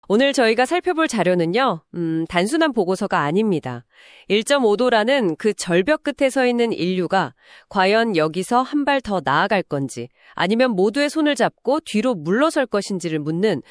오늘 저희가 살펴볼 자료는요, 단순한 보고서가 아닙니다. 1.5도라는 그 절벽 끝에 서 있는 인류가 과연 여기서 한 발 더 나아갈 건지, 아니면 모두의 손을 잡고 뒤로 물러설 것인지를 묻는,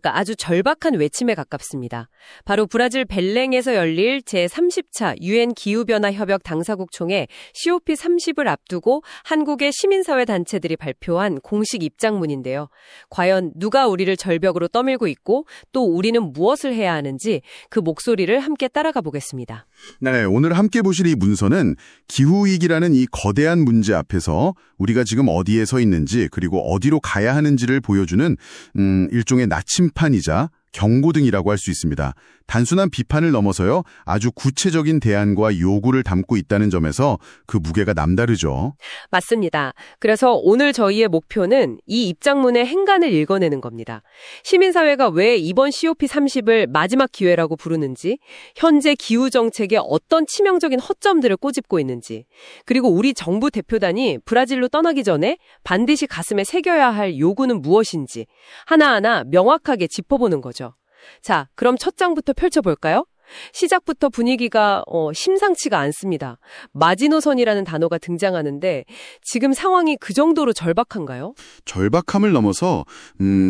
아주 절박한 외침에 가깝습니다. 바로 브라질 벨랭에서 열릴 제30차 UN 기후변화 협약 당사국 총회 COP30을 앞두고 한국의 시민사회 단체들이 발표한 공식 입장문인데요. 과연 누가 우리를 절벽으로 떠밀고 있고 또 우리는 무엇을 해야 하는지 그 목소리를 함께 따라가 보겠습니다. 네, 오늘 함께 보실 이 문서는 기후위기라는 이 거대한 문제 앞에서 우리가 지금 어디에 서 있는지 그리고 어디로 가야 하는지를 보여주는 일종의 나침판이자 경고등이라고 할 수 있습니다. 단순한 비판을 넘어서요, 아주 구체적인 대안과 요구를 담고 있다는 점에서 그 무게가 남다르죠. 맞습니다. 그래서 오늘 저희의 목표는 이 입장문의 행간을 읽어내는 겁니다. 시민사회가 왜 이번 COP30을 마지막 기회라고 부르는지, 현재 기후정책에 어떤 치명적인 허점들을 꼬집고 있는지, 그리고 우리 정부 대표단이 브라질로 떠나기 전에 반드시 가슴에 새겨야 할 요구는 무엇인지 하나하나 명확하게 짚어보는 거죠. 자, 그럼 첫 장부터 펼쳐볼까요? 시작부터 분위기가 심상치가 않습니다. 마지노선이라는 단어가 등장하는데 지금 상황이 그 정도로 절박한가요? 절박함을 넘어서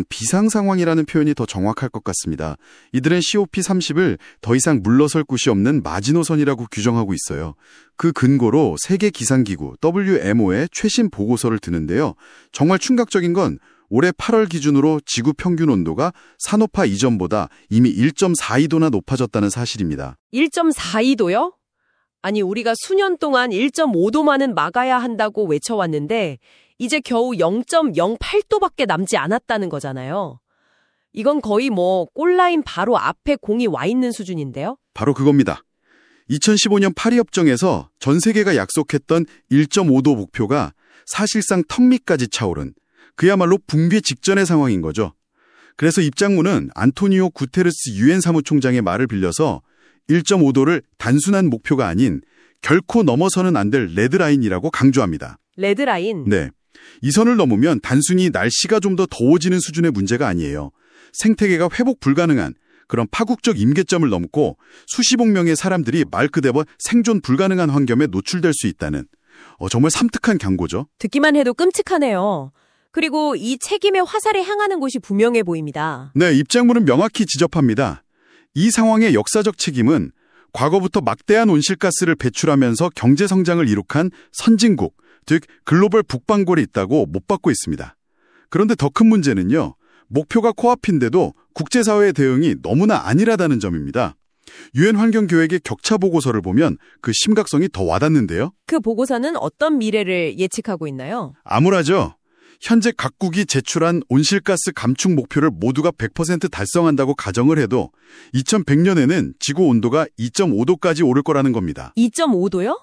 비상 상황이라는 표현이 더 정확할 것 같습니다. 이들은 COP30을 더 이상 물러설 곳이 없는 마지노선이라고 규정하고 있어요. 그 근거로 세계기상기구 WMO의 최신 보고서를 드는데요. 정말 충격적인 건 올해 8월 기준으로 지구 평균 온도가 산업화 이전보다 이미 1.42도나 높아졌다는 사실입니다. 1.42도요? 아니, 우리가 수년 동안 1.5도만은 막아야 한다고 외쳐왔는데 이제 겨우 0.08도밖에 남지 않았다는 거잖아요. 이건 거의 골라인 바로 앞에 공이 와 있는 수준인데요? 바로 그겁니다. 2015년 파리협정에서 전 세계가 약속했던 1.5도 목표가 사실상 턱 밑까지 차오른 그야말로 붕괴 직전의 상황인 거죠. 그래서 입장문은 안토니오 구테르스 유엔 사무총장의 말을 빌려서 1.5도를 단순한 목표가 아닌 결코 넘어서는 안 될 레드라인이라고 강조합니다. 레드라인? 네. 이 선을 넘으면 단순히 날씨가 좀 더 더워지는 수준의 문제가 아니에요. 생태계가 회복 불가능한 그런 파국적 임계점을 넘고 수십억 명의 사람들이 말 그대로 생존 불가능한 환경에 노출될 수 있다는 정말 섬뜩한 경고죠. 듣기만 해도 끔찍하네요. 그리고 이 책임의 화살이 향하는 곳이 분명해 보입니다. 네, 입장문은 명확히 지적합니다. 이 상황의 역사적 책임은 과거부터 막대한 온실가스를 배출하면서 경제 성장을 이룩한 선진국, 즉 글로벌 북방골에 있다고 못 받고 있습니다. 그런데 더 큰 문제는요, 목표가 코앞인데도 국제사회의 대응이 너무나 안일하다는 점입니다. 유엔 환경교획의 격차 보고서를 보면 그 심각성이 더 와닿는데요. 그 보고서는 어떤 미래를 예측하고 있나요? 암울하죠. 현재 각국이 제출한 온실가스 감축 목표를 모두가 100% 달성한다고 가정을 해도 2100년에는 지구 온도가 2.5도까지 오를 거라는 겁니다. 2.5도요?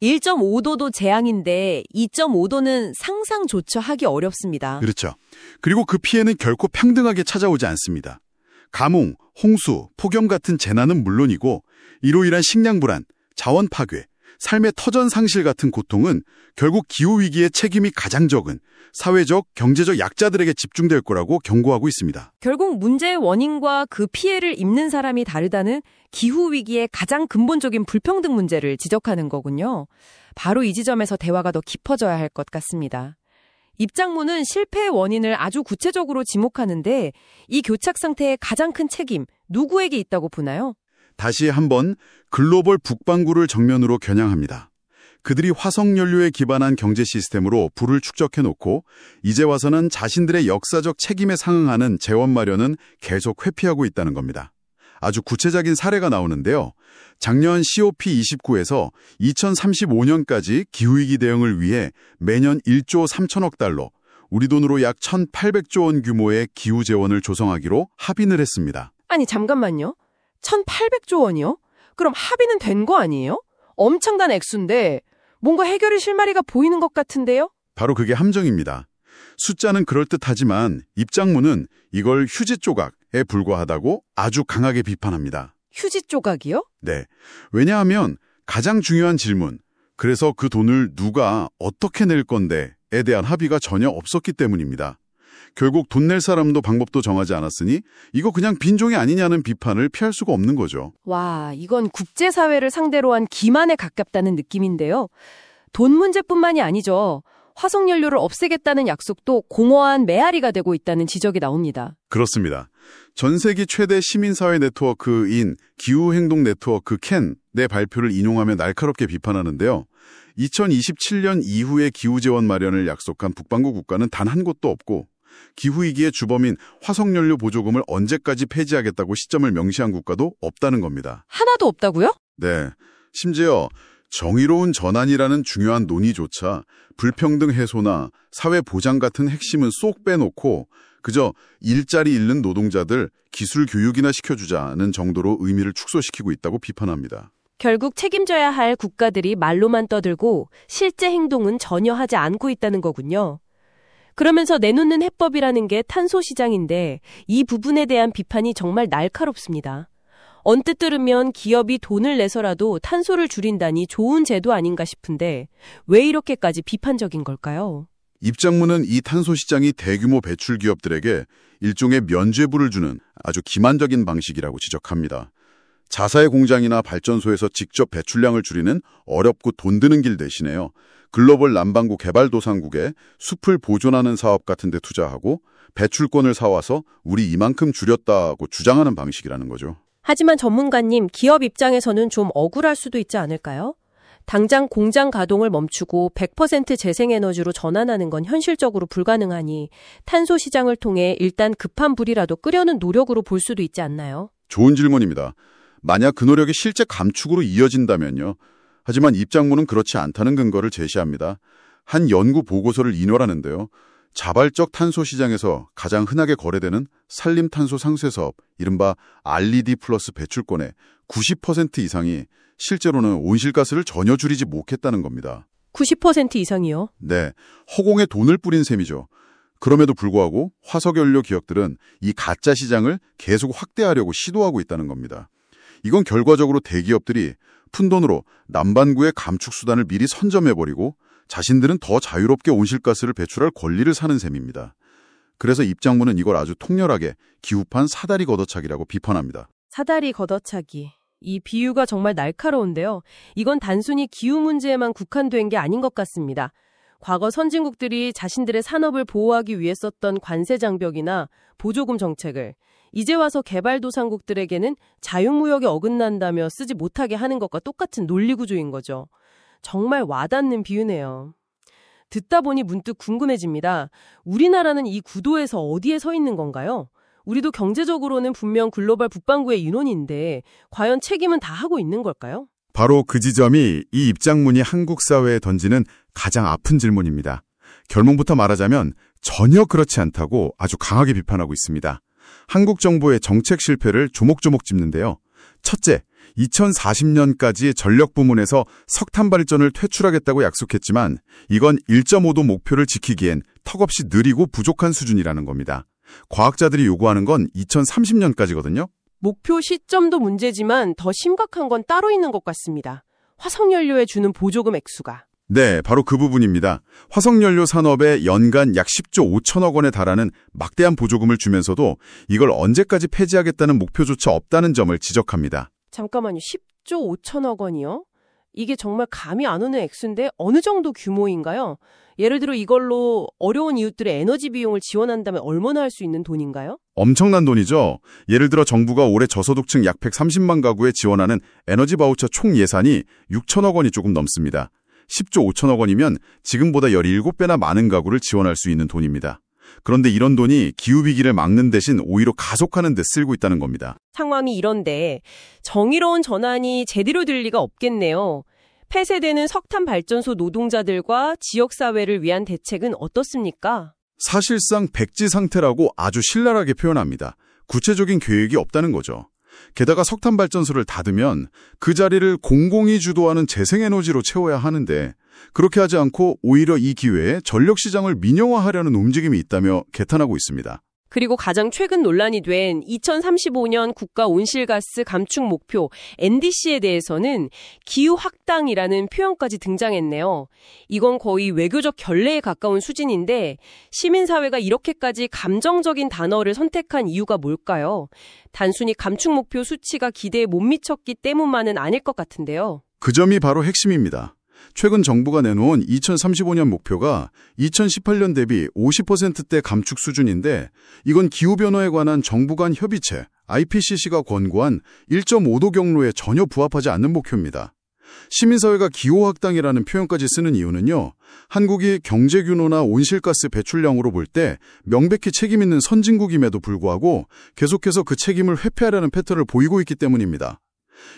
1.5도도 재앙인데 2.5도는 상상조차 하기 어렵습니다. 그렇죠. 그리고 그 피해는 결코 평등하게 찾아오지 않습니다. 가뭄, 홍수, 폭염 같은 재난은 물론이고 이로 인한 식량 불안, 자원 파괴, 삶의 터전 상실 같은 고통은 결국 기후위기의 책임이 가장 적은 사회적, 경제적 약자들에게 집중될 거라고 경고하고 있습니다. 결국 문제의 원인과 그 피해를 입는 사람이 다르다는 기후위기의 가장 근본적인 불평등 문제를 지적하는 거군요. 바로 이 지점에서 대화가 더 깊어져야 할 것 같습니다. 입장문은 실패의 원인을 아주 구체적으로 지목하는데 이 교착 상태의 가장 큰 책임, 누구에게 있다고 보나요? 다시 한번 글로벌 북반구를 정면으로 겨냥합니다. 그들이 화석연료에 기반한 경제 시스템으로 부를 축적해놓고 이제 와서는 자신들의 역사적 책임에 상응하는 재원 마련은 계속 회피하고 있다는 겁니다. 아주 구체적인 사례가 나오는데요. 작년 COP29에서 2035년까지 기후위기 대응을 위해 매년 1조 3천억 달러, 우리 돈으로 약 1,800조 원 규모의 기후 재원을 조성하기로 합의를 했습니다. 아니, 잠깐만요. 1,800조 원이요? 그럼 합의는 된 거 아니에요? 엄청난 액수인데 뭔가 해결의 실마리가 보이는 것 같은데요? 바로 그게 함정입니다. 숫자는 그럴듯하지만 입장문은 이걸 휴지 조각에 불과하다고 아주 강하게 비판합니다. 휴지 조각이요? 네. 왜냐하면 가장 중요한 질문, 그래서 그 돈을 누가 어떻게 낼 건데에 대한 합의가 전혀 없었기 때문입니다. 결국 돈 낼 사람도 방법도 정하지 않았으니 이거 그냥 빈종이 아니냐는 비판을 피할 수가 없는 거죠. 와, 이건 국제사회를 상대로 한 기만에 가깝다는 느낌인데요. 돈 문제뿐만이 아니죠. 화석연료를 없애겠다는 약속도 공허한 메아리가 되고 있다는 지적이 나옵니다. 그렇습니다. 전 세계 최대 시민사회 네트워크인 기후행동 네트워크 캔의 발표를 인용하며 날카롭게 비판하는데요. 2027년 이후에 기후재원 마련을 약속한 북반구 국가는 단 한 곳도 없고 기후위기의 주범인 화석연료 보조금을 언제까지 폐지하겠다고 시점을 명시한 국가도 없다는 겁니다. 하나도 없다고요? 네. 심지어 정의로운 전환이라는 중요한 논의조차 불평등 해소나 사회 보장 같은 핵심은 쏙 빼놓고 그저 일자리 잃는 노동자들 기술 교육이나 시켜주자는 정도로 의미를 축소시키고 있다고 비판합니다. 결국 책임져야 할 국가들이 말로만 떠들고 실제 행동은 전혀 하지 않고 있다는 거군요. 그러면서 내놓는 해법이라는 게 탄소 시장인데 이 부분에 대한 비판이 정말 날카롭습니다. 언뜻 들으면 기업이 돈을 내서라도 탄소를 줄인다니 좋은 제도 아닌가 싶은데 왜 이렇게까지 비판적인 걸까요? 입장문은 이 탄소 시장이 대규모 배출 기업들에게 일종의 면죄부를 주는 아주 기만적인 방식이라고 지적합니다. 자사의 공장이나 발전소에서 직접 배출량을 줄이는 어렵고 돈 드는 길 대신에요. 글로벌 남반구 개발도상국에 숲을 보존하는 사업 같은 데 투자하고 배출권을 사와서 우리 이만큼 줄였다고 주장하는 방식이라는 거죠. 하지만 전문가님, 기업 입장에서는 좀 억울할 수도 있지 않을까요? 당장 공장 가동을 멈추고 100% 재생에너지로 전환하는 건 현실적으로 불가능하니 탄소 시장을 통해 일단 급한 불이라도 끄려는 노력으로 볼 수도 있지 않나요? 좋은 질문입니다. 만약 그 노력이 실제 감축으로 이어진다면요. 하지만 입장문은 그렇지 않다는 근거를 제시합니다. 한 연구 보고서를 인용하는데요. 자발적 탄소 시장에서 가장 흔하게 거래되는 산림탄소 상쇄 사업, 이른바 RED 플러스 배출권의 90% 이상이 실제로는 온실가스를 전혀 줄이지 못했다는 겁니다. 90% 이상이요? 네, 허공에 돈을 뿌린 셈이죠. 그럼에도 불구하고 화석연료 기업들은 이 가짜 시장을 계속 확대하려고 시도하고 있다는 겁니다. 이건 결과적으로 대기업들이 푼돈으로 남반구의 감축 수단을 미리 선점해버리고 자신들은 더 자유롭게 온실가스를 배출할 권리를 사는 셈입니다. 그래서 입장문은 이걸 아주 통렬하게 기후판 사다리 걷어차기라고 비판합니다. 사다리 걷어차기. 이 비유가 정말 날카로운데요. 이건 단순히 기후 문제에만 국한된 게 아닌 것 같습니다. 과거 선진국들이 자신들의 산업을 보호하기 위해 썼던 관세 장벽이나 보조금 정책을 이제 와서 개발도상국들에게는 자유무역에 어긋난다며 쓰지 못하게 하는 것과 똑같은 논리구조인 거죠. 정말 와닿는 비유네요. 듣다 보니 문득 궁금해집니다. 우리나라는 이 구도에서 어디에 서 있는 건가요? 우리도 경제적으로는 분명 글로벌 북반구의 인원인데 과연 책임은 다 하고 있는 걸까요? 바로 그 지점이 이 입장문이 한국 사회에 던지는 가장 아픈 질문입니다. 결론부터 말하자면 전혀 그렇지 않다고 아주 강하게 비판하고 있습니다. 한국 정부의 정책 실패를 조목조목 짚는데요. 첫째, 2040년까지 전력 부문에서 석탄 발전을 퇴출하겠다고 약속했지만 이건 1.5도 목표를 지키기엔 턱없이 느리고 부족한 수준이라는 겁니다. 과학자들이 요구하는 건 2030년까지거든요. 목표 시점도 문제지만 더 심각한 건 따로 있는 것 같습니다. 화석연료에 주는 보조금 액수가. 네, 바로 그 부분입니다. 화석연료 산업에 연간 약 10조 5천억 원에 달하는 막대한 보조금을 주면서도 이걸 언제까지 폐지하겠다는 목표조차 없다는 점을 지적합니다. 잠깐만요. 10조 5천억 원이요? 이게 정말 감이 안 오는 액수인데 어느 정도 규모인가요? 예를 들어 이걸로 어려운 이웃들의 에너지 비용을 지원한다면 얼마나 할 수 있는 돈인가요? 엄청난 돈이죠. 예를 들어 정부가 올해 저소득층 약 130만 가구에 지원하는 에너지 바우처 총 예산이 6천억 원이 조금 넘습니다. 10조 5천억 원이면 지금보다 17배나 많은 가구를 지원할 수 있는 돈입니다. 그런데 이런 돈이 기후위기를 막는 대신 오히려 가속하는 데 쓰고 있다는 겁니다. 상황이 이런데 정의로운 전환이 제대로 될 리가 없겠네요. 폐쇄되는 석탄 발전소 노동자들과 지역사회를 위한 대책은 어떻습니까? 사실상 백지 상태라고 아주 신랄하게 표현합니다. 구체적인 계획이 없다는 거죠. 게다가 석탄 발전소를 닫으면 그 자리를 공공이 주도하는 재생에너지로 채워야 하는데 그렇게 하지 않고 오히려 이 기회에 전력시장을 민영화하려는 움직임이 있다며 개탄하고 있습니다. 그리고 가장 최근 논란이 된 2035년 국가 온실가스 감축 목표 NDC에 대해서는 기후 확당이라는 표현까지 등장했네요. 이건 거의 외교적 결례에 가까운 수준인데 시민사회가 이렇게까지 감정적인 단어를 선택한 이유가 뭘까요? 단순히 감축 목표 수치가 기대에 못 미쳤기 때문만은 아닐 것 같은데요. 그 점이 바로 핵심입니다. 최근 정부가 내놓은 2035년 목표가 2018년 대비 50%대 감축 수준인데 이건 기후변화에 관한 정부 간 협의체 IPCC가 권고한 1.5도 경로에 전혀 부합하지 않는 목표입니다. 시민사회가 기후확당이라는 표현까지 쓰는 이유는요. 한국이 경제규모나 온실가스 배출량으로 볼 때 명백히 책임 있는 선진국임에도 불구하고 계속해서 그 책임을 회피하려는 패턴을 보이고 있기 때문입니다.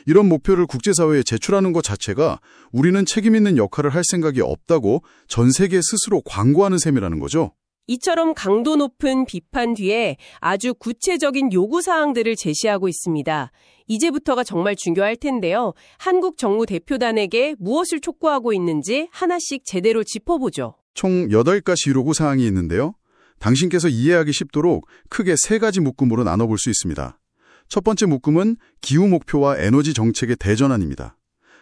이런 목표를 국제사회에 제출하는 것 자체가 우리는 책임 있는 역할을 할 생각이 없다고 전 세계 스스로 광고하는 셈이라는 거죠. 이처럼 강도 높은 비판 뒤에 아주 구체적인 요구사항들을 제시하고 있습니다. 이제부터가 정말 중요할 텐데요. 한국 정부 대표단에게 무엇을 촉구하고 있는지 하나씩 제대로 짚어보죠. 총 8가지 요구사항이 있는데요. 당신께서 이해하기 쉽도록 크게 3가지 묶음으로 나눠볼 수 있습니다. 첫 번째 묶음은 기후 목표와 에너지 정책의 대전환입니다.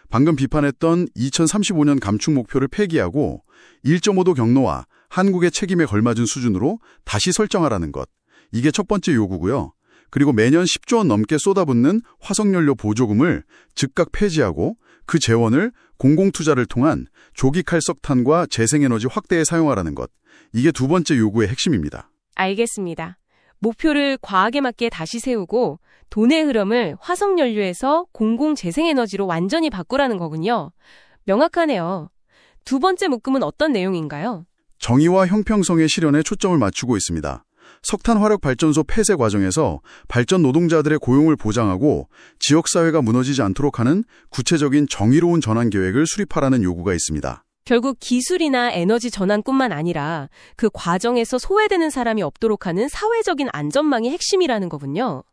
방금 비판했던 2035년 감축 목표를 폐기하고 1.5도 경로와 한국의 책임에 걸맞은 수준으로 다시 설정하라는 것. 이게 첫 번째 요구고요. 그리고 매년 10조 원 넘게 쏟아붓는 화석연료 보조금을 즉각 폐지하고 그 재원을 공공투자를 통한 조기 칼석탄과 재생에너지 확대에 사용하라는 것. 이게 두 번째 요구의 핵심입니다. 알겠습니다. 목표를 과학에 맞게 다시 세우고 돈의 흐름을 화석연료에서 공공재생에너지로 완전히 바꾸라는 거군요. 명확하네요. 두 번째 묶음은 어떤 내용인가요? 정의와 형평성의 실현에 초점을 맞추고 있습니다. 석탄 화력 발전소 폐쇄 과정에서 발전 노동자들의 고용을 보장하고 지역사회가 무너지지 않도록 하는 구체적인 정의로운 전환 계획을 수립하라는 요구가 있습니다. 결국 기술이나 에너지 전환뿐만 아니라 그 과정에서 소외되는 사람이 없도록 하는 사회적인 안전망이 핵심이라는 거군요.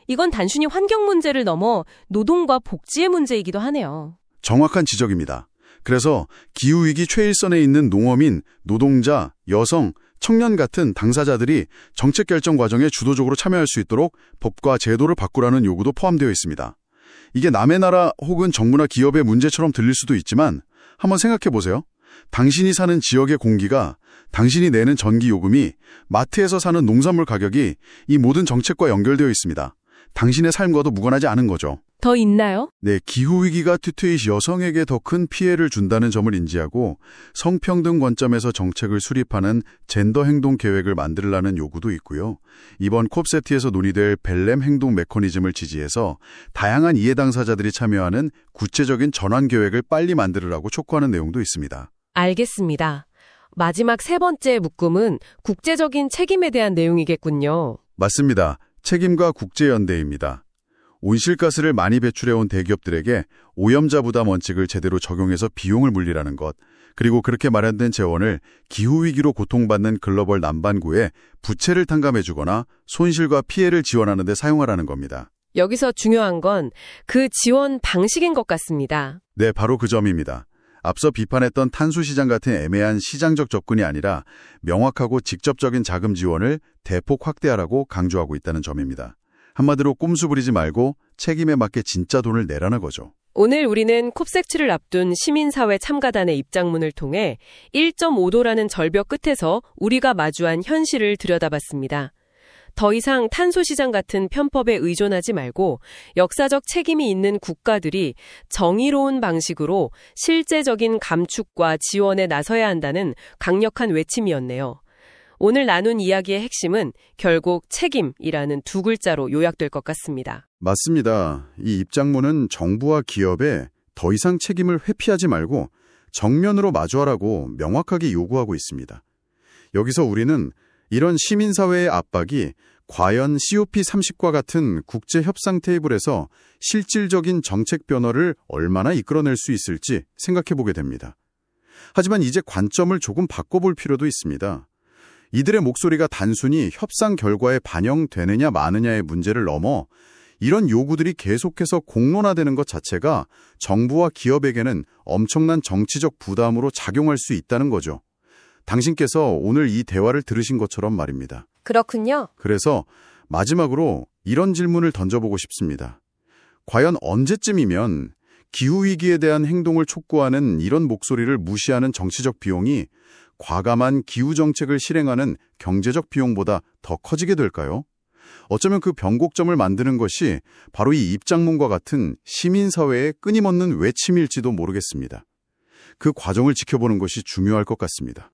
이건 단순히 환경 문제를 넘어 노동과 복지의 문제이기도 하네요. 정확한 지적입니다. 그래서 기후위기 최일선에 있는 농어민, 노동자, 여성, 청년 같은 당사자들이 정책 결정 과정에 주도적으로 참여할 수 있도록 법과 제도를 바꾸라는 요구도 포함되어 있습니다. 이게 남의 나라 혹은 정부나 기업의 문제처럼 들릴 수도 있지만 한번 생각해 보세요. 당신이 사는 지역의 공기가, 당신이 내는 전기 요금이, 마트에서 사는 농산물 가격이 이 모든 정책과 연결되어 있습니다. 당신의 삶과도 무관하지 않은 거죠. 더 있나요? 네, 기후위기가 투투이 여성에게 더 큰 피해를 준다는 점을 인지하고 성평등 관점에서 정책을 수립하는 젠더 행동 계획을 만들라는 요구도 있고요. 이번 콥세티에서 논의될 벨렘 행동 메커니즘을 지지해서 다양한 이해 당사자들이 참여하는 구체적인 전환 계획을 빨리 만들으라고 촉구하는 내용도 있습니다. 알겠습니다. 마지막 세 번째 묶음은 국제적인 책임에 대한 내용이겠군요. 맞습니다. 책임과 국제연대입니다. 온실가스를 많이 배출해온 대기업들에게 오염자 부담 원칙을 제대로 적용해서 비용을 물리라는 것, 그리고 그렇게 마련된 재원을 기후위기로 고통받는 글로벌 남반구에 부채를 탕감해주거나 손실과 피해를 지원하는 데 사용하라는 겁니다. 여기서 중요한 건 그 지원 방식인 것 같습니다. 네, 바로 그 점입니다. 앞서 비판했던 탄소시장 같은 애매한 시장적 접근이 아니라 명확하고 직접적인 자금 지원을 대폭 확대하라고 강조하고 있다는 점입니다. 한마디로 꼼수 부리지 말고 책임에 맞게 진짜 돈을 내라는 거죠. 오늘 우리는 콥섹츠를 앞둔 시민사회 참가단의 입장문을 통해 1.5도라는 절벽 끝에서 우리가 마주한 현실을 들여다봤습니다. 더 이상 탄소시장 같은 편법에 의존하지 말고 역사적 책임이 있는 국가들이 정의로운 방식으로 실제적인 감축과 지원에 나서야 한다는 강력한 외침이었네요. 오늘 나눈 이야기의 핵심은 결국 책임이라는 두 글자로 요약될 것 같습니다. 맞습니다. 이 입장문은 정부와 기업에 더 이상 책임을 회피하지 말고 정면으로 마주하라고 명확하게 요구하고 있습니다. 여기서 우리는 이런 시민사회의 압박이 과연 COP30과 같은 국제협상 테이블에서 실질적인 정책 변화를 얼마나 이끌어낼 수 있을지 생각해 보게 됩니다. 하지만 이제 관점을 조금 바꿔볼 필요도 있습니다. 이들의 목소리가 단순히 협상 결과에 반영되느냐 마느냐의 문제를 넘어 이런 요구들이 계속해서 공론화되는 것 자체가 정부와 기업에게는 엄청난 정치적 부담으로 작용할 수 있다는 거죠. 당신께서 오늘 이 대화를 들으신 것처럼 말입니다. 그렇군요. 그래서 마지막으로 이런 질문을 던져보고 싶습니다. 과연 언제쯤이면 기후위기에 대한 행동을 촉구하는 이런 목소리를 무시하는 정치적 비용이 과감한 기후정책을 실행하는 경제적 비용보다 더 커지게 될까요? 어쩌면 그 변곡점을 만드는 것이 바로 이 입장문과 같은 시민사회의 끊임없는 외침일지도 모르겠습니다. 그 과정을 지켜보는 것이 중요할 것 같습니다.